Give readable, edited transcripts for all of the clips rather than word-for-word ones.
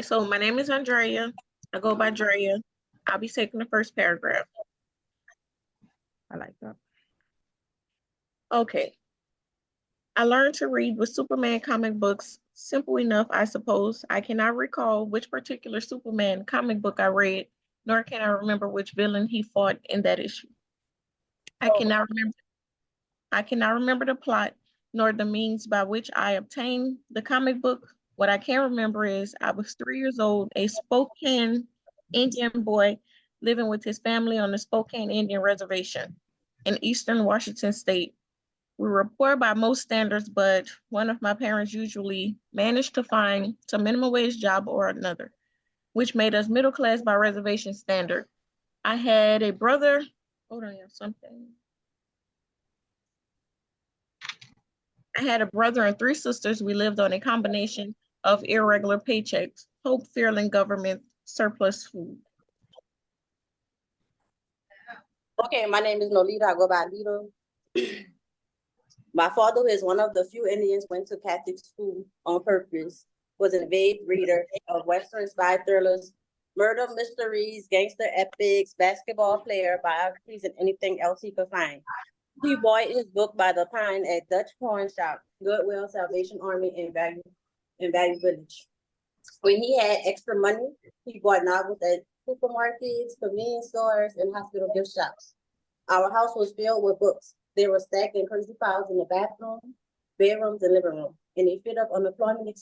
So my name is Andrea. I go by Drea. I'll be taking the first paragraph. I like that. Okay. I learned to read with Superman comic books. Simple enough, I suppose. I cannot recall which particular Superman comic book I read, nor can I remember which villain he fought in that issue. I cannot remember I cannot remember the plot nor the means by which I obtained the comic book. What I can remember is I was 3 years old, a Spokane Indian boy living with his family on the Spokane Indian Reservation in eastern Washington state. We were poor by most standards, but one of my parents usually managed to find some minimum wage job or another, which made us middle class by reservation standard. I had a brother. Hold on, something. I had a brother and 3 sisters. We lived on a combination of irregular paychecks, hope fearing government surplus food. Okay, my name is Nolita. I go by Lito. My father, who is one of the few Indians went to Catholic school on purpose, was an avid reader of Western spy thrillers, murder mysteries, gangster epics, basketball player biographies, and anything else he could find. He bought his book by the pine at Dutch Pawn Shop, Goodwill, Salvation Army, and Value Village. When he had extra money, he bought novels at supermarkets, convenience stores, and hospital gift shops. Our house was filled with books. They were stacked in crazy piles in the bathroom, bedrooms, and living room. And they fit up unemployment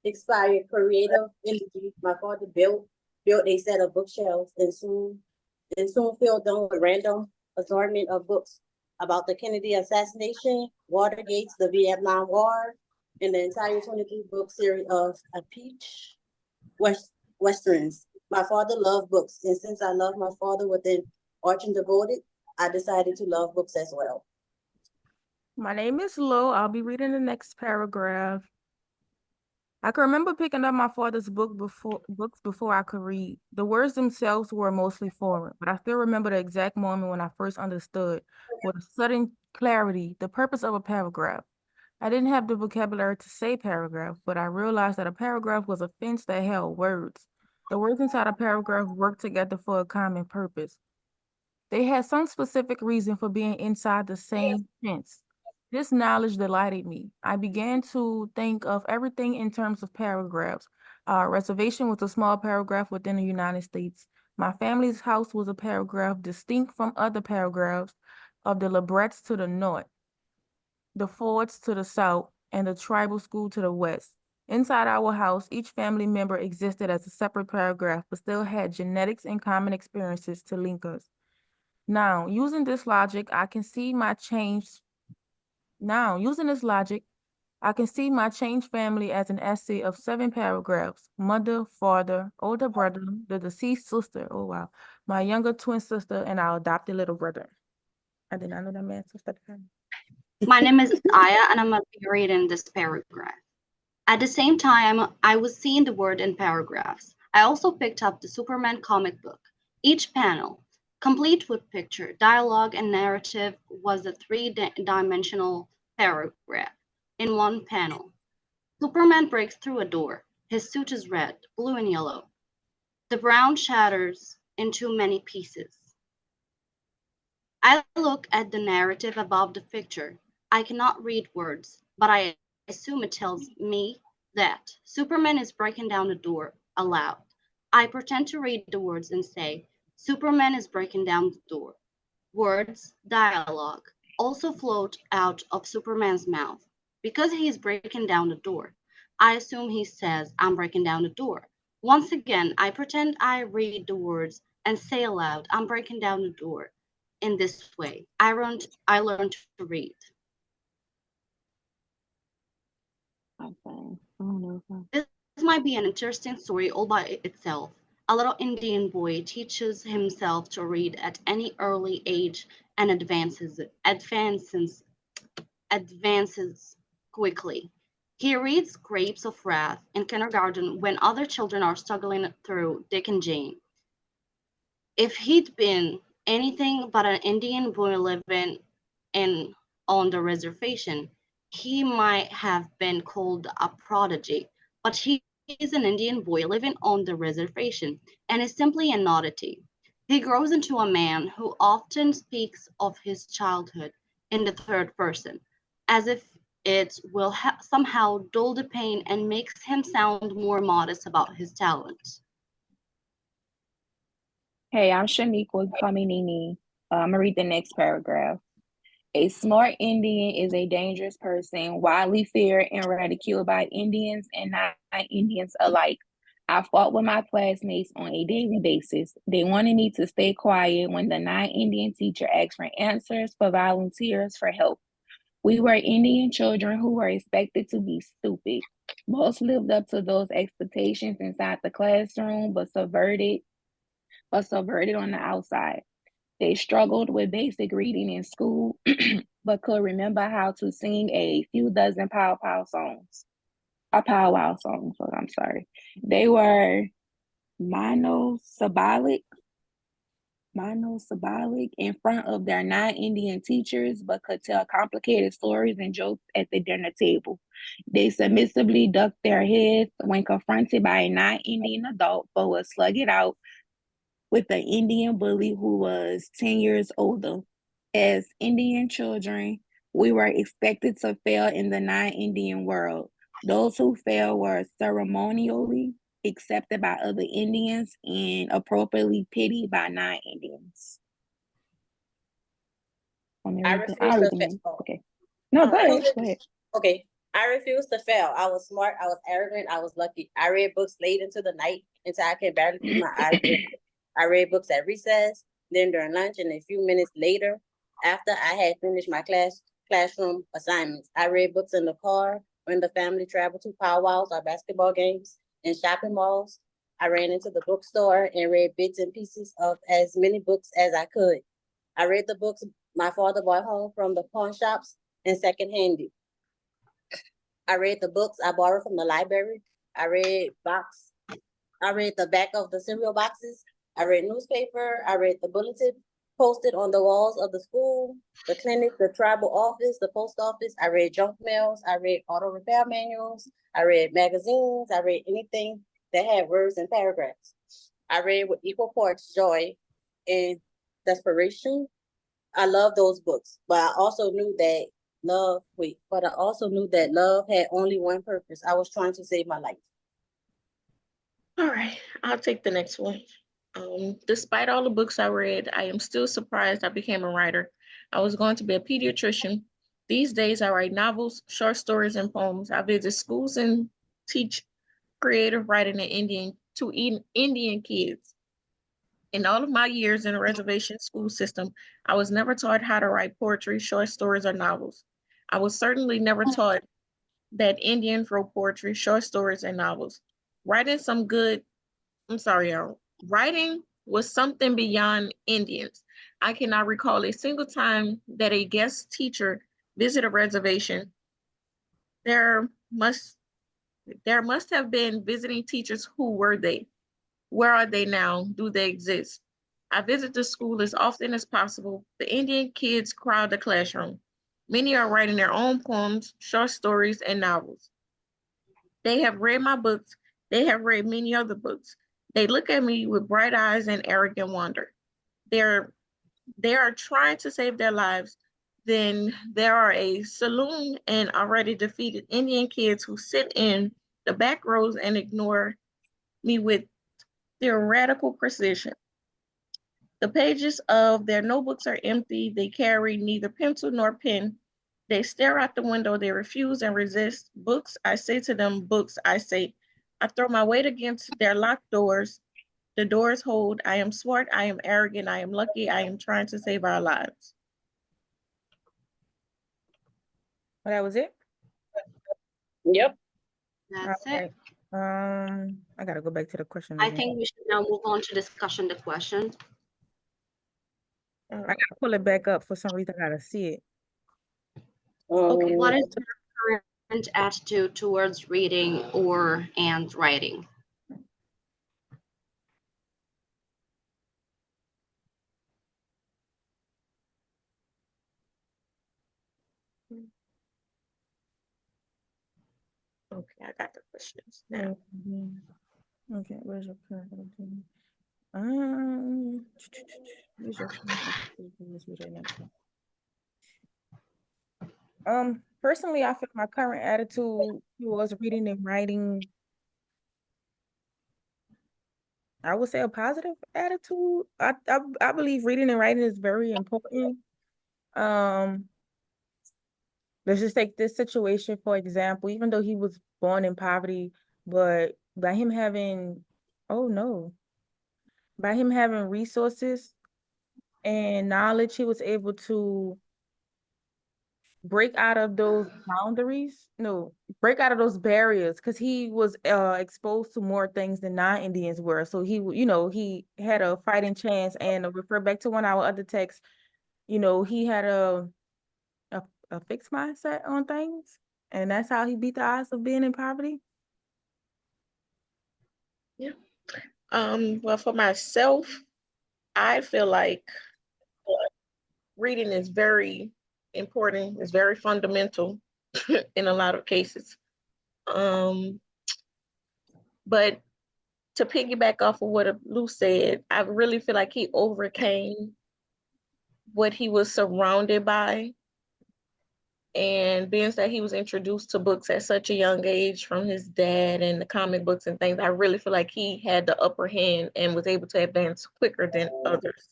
expired creative energy. My father built a set of bookshelves and soon filled them with random assortment of books about the Kennedy assassination, Watergate, the Vietnam War, and the entire 23-book series of A Peach Westerns. My father loved books, and since I love my father with an arch and devoted, I decided to love books as well. My name is Lo. I'll be reading the next paragraph. I can remember picking up my father's books before I could read. The words themselves were mostly foreign, but I still remember the exact moment when I first understood, with a sudden clarity, the purpose of a paragraph. I didn't have the vocabulary to say paragraph, but I realized that a paragraph was a fence that held words. The words inside a paragraph worked together for a common purpose. They had some specific reason for being inside the same fence. This knowledge delighted me. I began to think of everything in terms of paragraphs. Our reservation was a small paragraph within the United States. My family's house was a paragraph distinct from other paragraphs of the Lebrett's to the north, the Fords to the south, and the tribal school to the west. Inside our house, each family member existed as a separate paragraph, but still had genetics and common experiences to link us. Now, using this logic, I can see my changed family as an essay of 7 paragraphs: mother, father, older brother, the deceased sister, oh wow, my younger twin sister, and our adopted little brother. I did not know that man sister. My name is Aya, and I'm a period in this paragraph. At the same time, I was seeing the word in paragraphs. I also picked up the Superman comic book. Each panel, complete with picture, dialogue, and narrative, was a three-dimensional paragraph in one panel. Superman breaks through a door. His suit is red, blue, and yellow. The brown shatters into many pieces. I look at the narrative above the picture. I cannot read words, but I assume it tells me that Superman is breaking down the door aloud. I pretend to read the words and say, Superman is breaking down the door. Words, dialogue, also float out of Superman's mouth. Because he is breaking down the door, I assume he says, I'm breaking down the door. Once again, I pretend I read the words and say aloud, I'm breaking down the door. In this way, I learned to read. This might be an interesting story all by itself. A little Indian boy teaches himself to read at any early age and advances quickly. He reads Grapes of Wrath in kindergarten when other children are struggling through Dick and Jane. If he'd been anything but an Indian boy living in on the reservation, he might have been called a prodigy, but he is an Indian boy living on the reservation and is simply an oddity. He grows into a man who often speaks of his childhood in the third person, as if it will somehow dull the pain and makes him sound more modest about his talents. Hey, I'm Shaniqua. Call me Nene. I'm gonna read the next paragraph. A smart Indian is a dangerous person, widely feared and ridiculed by Indians and non-Indians alike. I fought with my classmates on a daily basis. They wanted me to stay quiet when the non-Indian teacher asked for answers for volunteers for help. We were Indian children who were expected to be stupid. Most lived up to those expectations inside the classroom, but subverted on the outside. They struggled with basic reading in school, but could remember how to sing a few dozen powwow songs. I'm sorry. They were monosyllabic in front of their non-Indian teachers, but could tell complicated stories and jokes at the dinner table. They submissively ducked their heads when confronted by a non-Indian adult, but would slug it out with the Indian bully who was 10 years older. As Indian children, we were expected to fail in the non-Indian world. Those who failed were ceremonially accepted by other Indians and appropriately pitied by non-Indians. I refuse to fail. Okay. No, go ahead. Okay. I refused to fail. I was smart. I was arrogant. I was lucky. I read books late into the night until I could barely keep my eyes open. I read books at recess, then during lunch, and a few minutes later, after I had finished my classroom assignments. I read books in the car when the family traveled to powwows or basketball games and shopping malls. I ran into the bookstore and read bits and pieces of as many books as I could. I read the books my father brought home from the pawn shops and secondhand. I read the books I borrowed from the library. I read the back of the cereal boxes. I read newspaper. I read the bulletin posted on the walls of the school, the clinic, the tribal office, the post office. I read junk mails. I read auto repair manuals. I read magazines. I read anything that had words and paragraphs. I read with equal parts joy and desperation. I love those books, but I also knew that love had only one purpose. I was trying to save my life. All right, I'll take the next one. Despite all the books I read, I am still surprised I became a writer. I was going to be a pediatrician. These days, I write novels, short stories, and poems. I visit schools and teach creative writing to Indian kids. In all of my years in a reservation school system, I was never taught how to write poetry, short stories, or novels. I was certainly never taught that Indians wrote poetry, short stories, and novels. Writing some good I'm sorry, y'all. Writing was something beyond Indians. I cannot recall a single time that a guest teacher visited a reservation. There must there must have been visiting teachers. Who were they? Where are they now? Do they exist? I visit the school as often as possible. The Indian kids crowd the classroom. Many are writing their own poems, short stories, and novels. They have read my books. They have read many other books. They look at me with bright eyes and arrogant wonder. They're they are trying to save their lives. Then there are a saloon and already defeated Indian kids who sit in the back rows and ignore me with theoretical precision. The pages of their notebooks are empty. They carry neither pencil nor pen. They stare out the window. They refuse and resist. Books, I say to them, books, I say. I throw my weight against their locked doors. The doors hold. I am smart. I am arrogant. I am lucky. I am trying to save our lives. Well, that was it. Yep. That's All it. right. I gotta go back to the question I again. think we should now move on to discussion the questions. I gotta pull it back up for some reason. I gotta see it. Okay, what Um, is your current attitude towards reading and writing? Okay, I got the questions now. Okay, where's your current? Where's your personally, I feel my current attitude towards reading and writing, I would say a positive attitude. I believe reading and writing is very important. Let's just take this situation for example. Even though he was born in poverty, but by him having, oh no, by him having resources and knowledge, he was able to break out of those boundaries. No, break out of those barriers because he was exposed to more things than non-Indians were. So he, he had a fighting chance. And to refer back to one of our other texts, he had a fixed mindset on things, and that's how he beat the odds of being in poverty. Yeah. Well, for myself, I feel like reading is very important. It's very fundamental in a lot of cases. But to piggyback off of what Lou said, I really feel like he overcame what he was surrounded by. And being that he was introduced to books at such a young age from his dad and the comic books and things, I really feel like he had the upper hand and was able to advance quicker than others.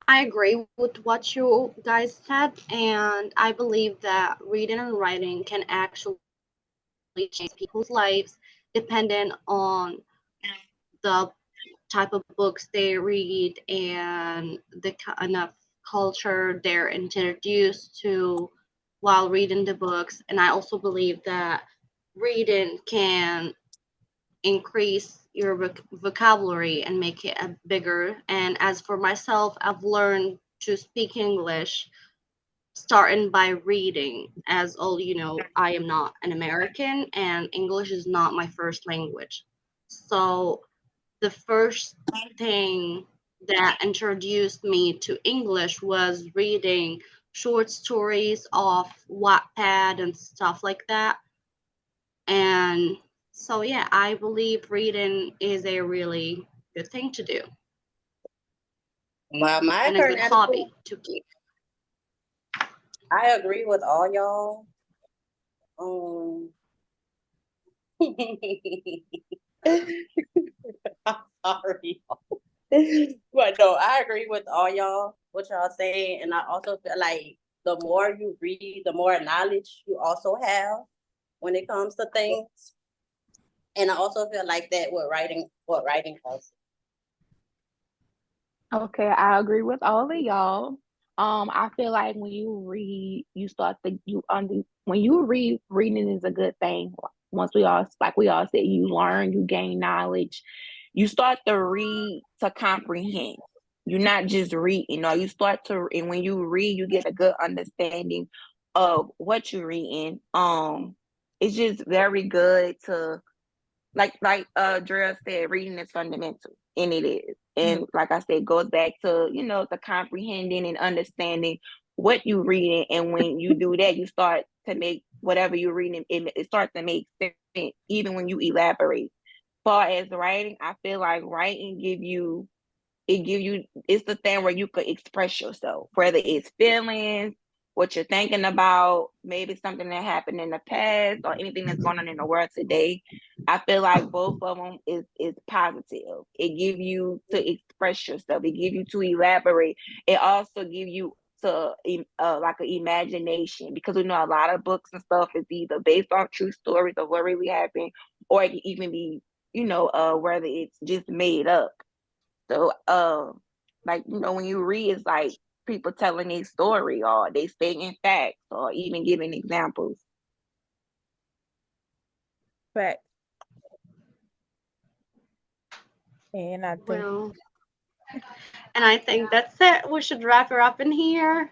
I agree with what you guys said, and I believe that reading and writing can actually change people's lives depending on the type of books they read and the kind of culture they're introduced to while reading the books. And I also believe that reading can increase your vocabulary and make it bigger. And as for myself, I've learned to speak English starting by reading. As all you know, I am not an American and English is not my first language. So the first thing that introduced me to English was reading short stories off Wattpad and stuff like that. And so, yeah, I believe reading is a really good thing to do My and a current good attitude, hobby to keep. I agree with all y'all. I'm sorry. But no, I agree with all y'all, what y'all saying. And I also feel like the more you read, the more knowledge you also have when it comes to things. And I also feel like that with writing also. Okay, I agree with all of y'all. I feel like when you read, you start to you under when you read, reading is a good thing. Once we all said, you learn, you gain knowledge, you start to read to comprehend. You're not just reading, no, you start to, and when you read, you get a good understanding of what you're reading. It's just very good to like Drea said, reading is fundamental, and it is. And like I said, it goes back to, the comprehending and understanding what you're reading. And when you do that, you start to make whatever you're reading, it starts to make sense, even when you elaborate. Far as writing, I feel like writing it's the thing where you could express yourself, whether it's feelings, what you're thinking about, maybe something that happened in the past or anything that's going on in the world today. I feel like both of them is positive. It gives you to express yourself, it gives you to elaborate, it also gives you to like an imagination, because we know a lot of books and stuff is either based on true stories of what really happened, or it can even be whether it's just made up. So, like, when you read, it's like people telling a story, or they stating facts, or even giving examples. Fact. And I think Well, and I think that's it. We should wrap her up in here.